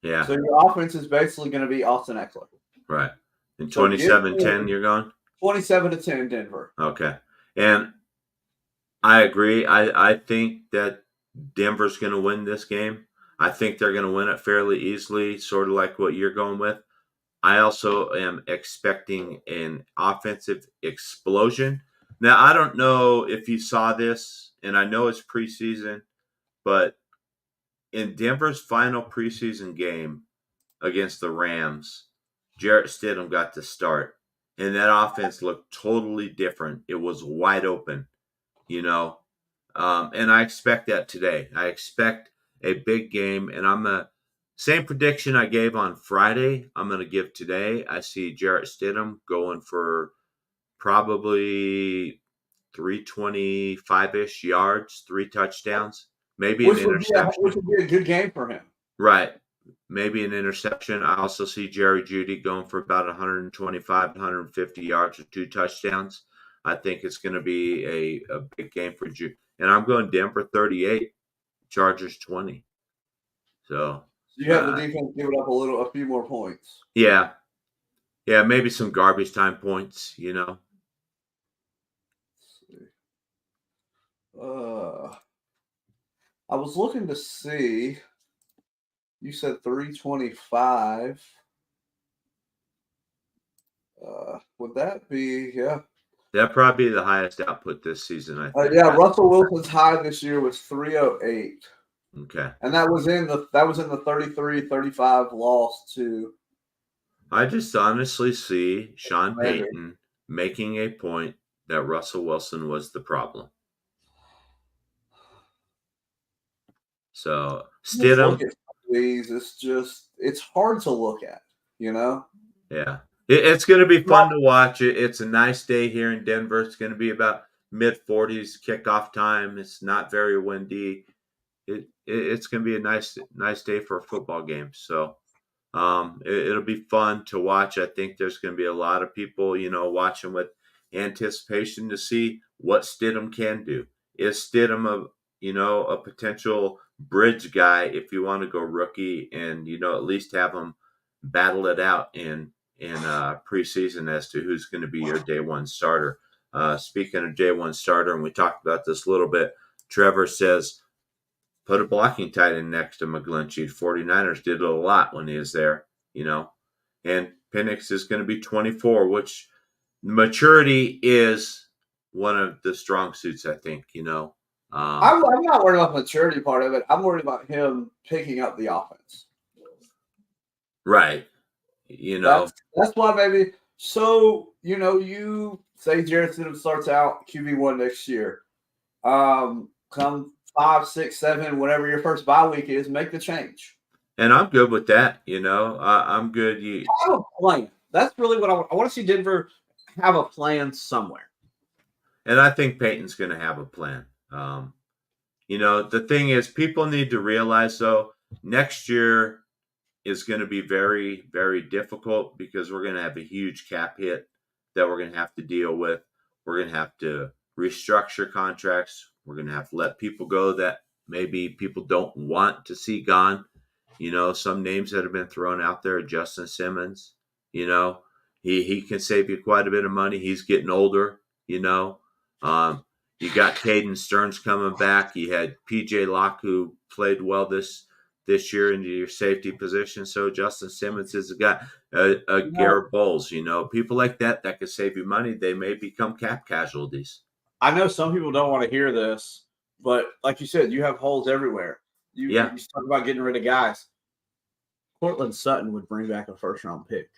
Yeah. So your offense is basically going to be Austin Eckler. Right. And 27-10, you're going? 27-10, Denver. Okay. And I agree. I think that Denver's going to win this game. I think they're going to win it fairly easily, sort of like what you're going with. I also am expecting an offensive explosion. Now, I don't know if you saw this, and I know it's preseason, but in Denver's final preseason game against the Rams, Jarrett Stidham got to start, and that offense looked totally different. It was wide open, and I expect that today. I expect a big game, and same prediction I gave on Friday, I'm going to give today. I see Jarrett Stidham going for probably 325-ish yards, 3 touchdowns, maybe an interception. Which would be a good game for him. Right. Maybe an interception. I also see Jerry Jeudy going for about 125 to 150 yards with 2 touchdowns. I think it's going to be a big game for Jeudy. And I'm going Denver 38, Chargers 20. So you have the defense give it up a few more points. Yeah. Yeah, maybe some garbage time points, Let's see. I was looking to see. You said 325. Would that be, yeah. That'd probably be the highest output this season, I think. Yeah, Russell Wilson's high this year was 308. Okay. And that was in the 33-35 loss to. I just honestly see Sean Payton making a point that Russell Wilson was the problem. So Stidham, it's hard to look at, Yeah. It's going to be fun to watch. It's a nice day here in Denver. It's going to be about mid-40s kickoff time. It's not very windy. It's going to be a nice day for a football game. So it'll be fun to watch. I think there's going to be a lot of people, watching with anticipation to see what Stidham can do. Is Stidham a potential bridge guy if you want to go rookie and, at least have him battle it out in preseason as to who's going to be your day one starter. Speaking of day one starter, and we talked about this a little bit, Trevor says, put a blocking tight end next to McGlinchey. 49ers did it a lot when he was there, and Penix is going to be 24, which maturity is one of the strong suits, I think, I'm not worried about the maturity part of it. I'm worried about him picking up the offense. Right. You know, That's why, baby. So, you say Jarrett Stidham starts out QB1 next year. Come 5, 6, 7, whatever your first bye week is, make the change. and I'm good with that. I'm good. Have a plan. That's really what I want to see Denver have a plan somewhere. And I think Peyton's going to have a plan. The thing is, people need to realize, though, next year is going to be very, very difficult because we're going to have a huge cap hit that we're going to have to deal with. We're going to have to restructure contracts. We're going to have to let people go that maybe people don't want to see gone. Some names that have been thrown out there, Justin Simmons, he can save you quite a bit of money. He's getting older, you got Caden Stearns coming back. You had PJ Locke, who played well this year into your safety position. So Justin Simmons is a guy. Garrett Bowles, people like that could save you money. They may become cap casualties. I know some people don't want to hear this, but like you said, you have holes everywhere. You talk about getting rid of guys. Cortland Sutton would bring back a first-round pick.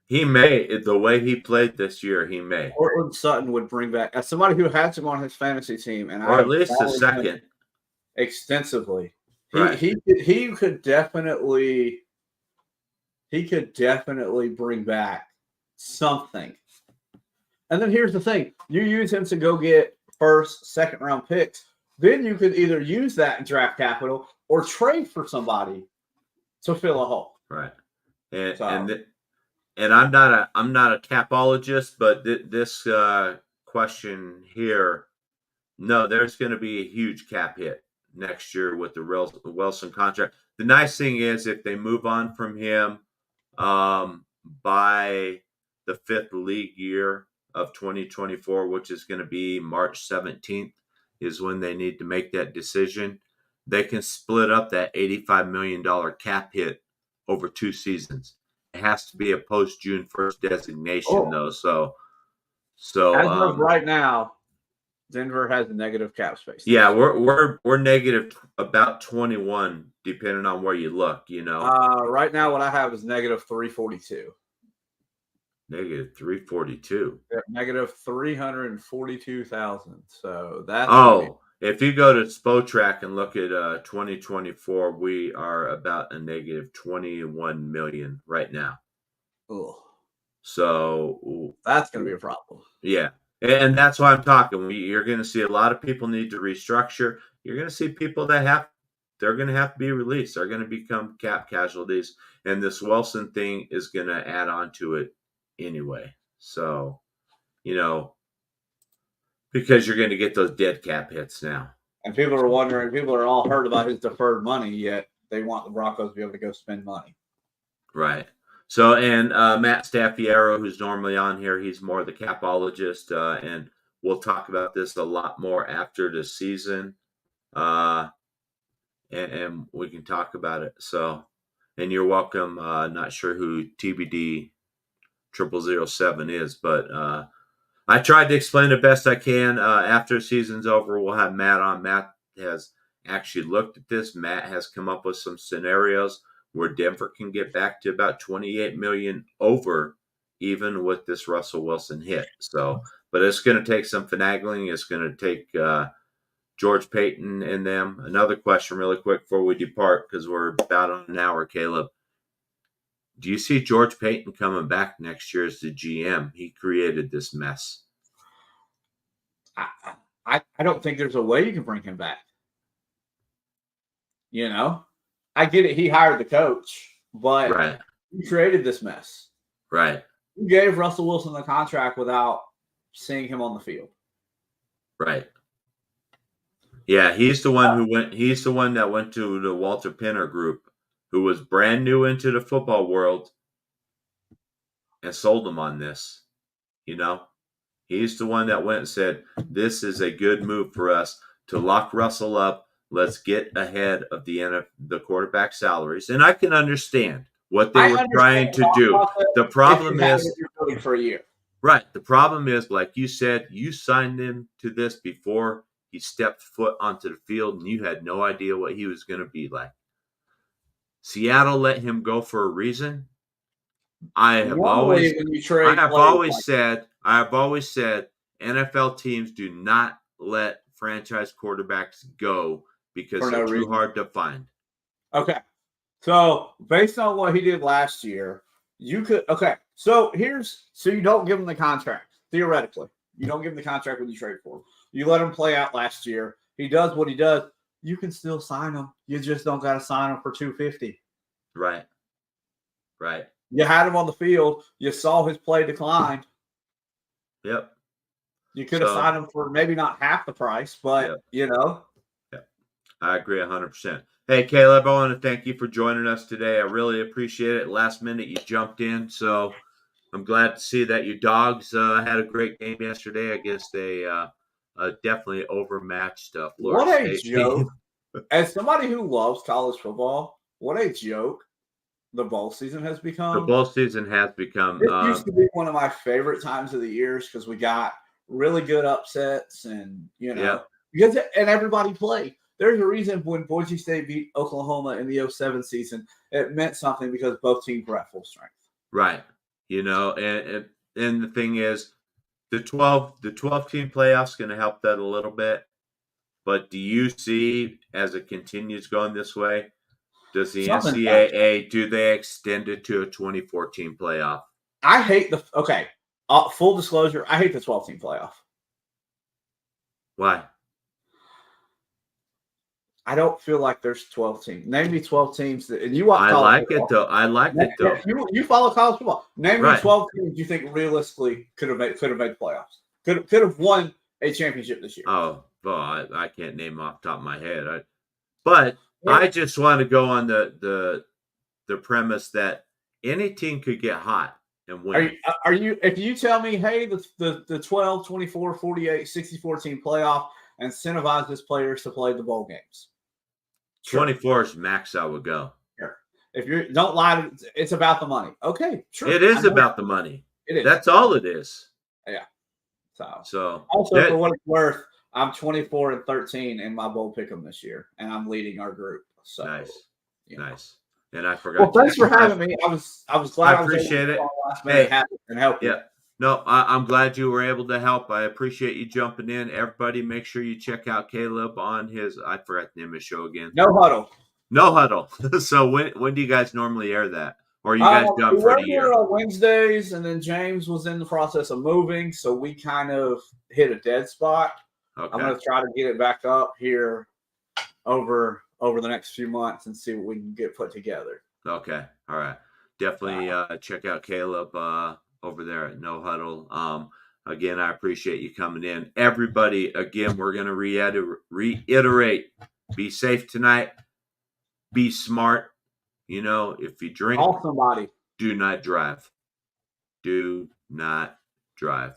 He may. The way he played this year, he may. Cortland Sutton would bring back as somebody who had him on his fantasy team, or at least a second extensively. Right. He could definitely bring back something. And then here's the thing: you use him to go get first, second-round picks. Then you could either use that in draft capital or trade for somebody to fill a hole. Right. And I'm not a capologist, but this question here, no, there's going to be a huge cap hit next year with the Wilson contract. The nice thing is if they move on from him by the 5th league year of 2024, which is going to be March 17th, is when they need to make that decision. They can split up that $85 million cap hit over 2 seasons. It has to be a post-June 1st designation, though. So as of right now, Denver has a negative cap space. Yeah, we're negative about 21, depending on where you look. Right now, what I have is negative 342. Negative 342. Yeah, negative 342,000. So that's if you go to Spotrac and look at 2024, we are about a negative 21 million right now. Ugh. So that's going to be a problem. Yeah. And that's why I'm talking. You're going to see a lot of people need to restructure. You're going to see people they're going to have to be released. They're going to become cap casualties. And this Wilson thing is going to add on to it anyway. So, because you're going to get those dead cap hits now. And people are wondering, people are all hurt about his deferred money, yet they want the Broncos to be able to go spend money. Right. So, and Matt Staffiero, who's normally on here, he's more the capologist, and we'll talk about this a lot more after the season, and we can talk about it. So, and you're welcome. Not sure who TBD 0007 is, but I tried to explain the best I can. After the season's over, we'll have Matt on. Matt has actually looked at this. Matt has come up with some scenarios where Denver can get back to about 28 million over, even with this Russell Wilson hit. So, but it's going to take some finagling. It's going to take George Payton and them. Another question really quick before we depart, because we're about on an hour, Caleb. Do you see George Payton coming back next year as the GM? He created this mess. I don't think there's a way you can bring him back. I get it. He hired the coach, but he created this mess. Right. You gave Russell Wilson the contract without seeing him on the field. Right. Yeah, he's the one who went. He's the one that went to the Walter Penner group, who was brand new into the football world, and sold him on this. He's the one that went and said, "This is a good move for us to lock Russell up. Let's get ahead of the quarterback salaries." And I can understand what they were trying to do. The problem is, for a year. Right. The problem is, like you said, you signed him to this before he stepped foot onto the field, and you had no idea what he was going to be like. Seattle let him go for a reason. I have Normally, when you trade I've players always said NFL teams do not let franchise quarterbacks go because for no they're too reason. hard to find. Okay. So based on what he did last year, you could So you don't give him the contract, theoretically. You don't give him the contract when you trade for him. You let him play out last year. He does what he does. You can still sign him. You just don't got to sign him for $250. Right. You had him on the field. You saw his play decline. Yep. You could have signed him for maybe not half the price, but Yep. I agree 100%. Hey, Caleb, I want to thank you for joining us today. I really appreciate it. Last minute, you jumped in, so I'm glad to see that your dogs had a great game yesterday against a definitely overmatched Florida what a State joke. team. As somebody who loves college football, what a joke the bowl season has The become. bowl season has become. It used to be one of my favorite times of the years because we got really good upsets and, because everybody played. There's a reason when Boise State beat Oklahoma in the 07 season, it meant something because both teams were at full strength. Right. And the thing is, the 12 team playoffs going to help that a little bit. But do you see, as it continues going this way, does the NCAA, do they extend it to a 2014 playoff? I hate full disclosure, I hate the 12-team playoff. Why? I don't feel like there's 12 teams. Name me 12 teams and you watch I college like football. it though. I like it though. You follow college football. Name me 12 teams you think realistically could have made playoffs. Could have won a championship this year. Oh, well, I can't name off the top of my head. I just want to go on the premise that any team could get hot and win. Are you if you tell me, hey, the 12, 24, 48, 64 team playoff incentivizes players to play the bowl games. 24 is max I would go. Sure. If you don't lie, it's about the money. Okay, sure. It is about the money. It is. That's all it is. Yeah. So also for what it's worth, I'm 24-13 in my bowl pick'em this year, and I'm leading our group. So nice. And I forgot. Well, thanks for having me. I was glad I appreciate it. And help you. No, I'm glad you were able to help. I appreciate you jumping in. Everybody, make sure you check out Caleb on his. I forgot the name of his show again. No Huddle. So when do you guys normally air that? Or are you guys done for the year? On Wednesdays, and then James was in the process of moving, so we kind of hit a dead spot. Okay. I'm going to try to get it back up here over the next few months and see what we can get put together. Okay. All right. Definitely check out Caleb over there at No Huddle. Again, I appreciate you coming in. Everybody, again, we're going to reiterate. Be safe tonight. Be smart. If you drink, call somebody. Do not drive. Do not drive.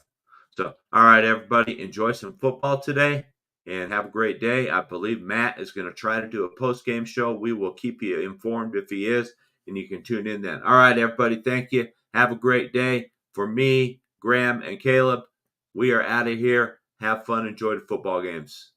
So, all right, everybody, enjoy some football today and have a great day. I believe Matt is going to try to do a post-game show. We will keep you informed if he is, and you can tune in then. All right, everybody, thank you. Have a great day. For me, Graham, and Caleb, we are out of here. Have fun. Enjoy the football games.